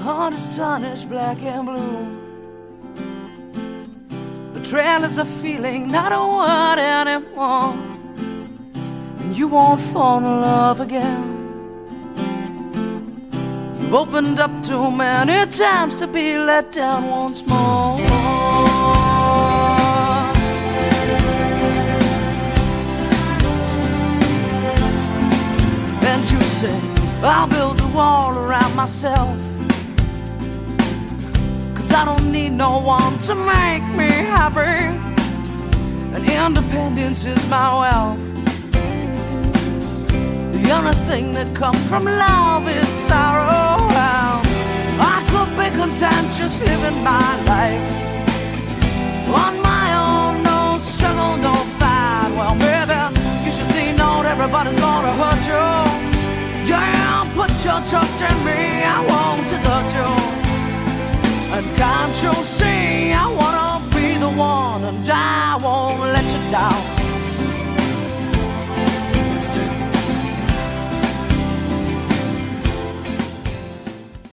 heart is tarnished black and blue. Betrayal is a feeling, not a word anymore. And you won't fall in love again. You've opened up too many times to be let down once more. And you say, I'll build a wall around myself, 'cause I don't need no one to make me happy, and independence is my wealth. The only thing that comes from love is sorrow. I could be content just living my life on my own, no struggle, no fight. Well, baby, you should see not everybody's gonna hurt you. Yeah, put your trust in me, I won't desert you. And can't you see I wanna be the one, and I won't let you down.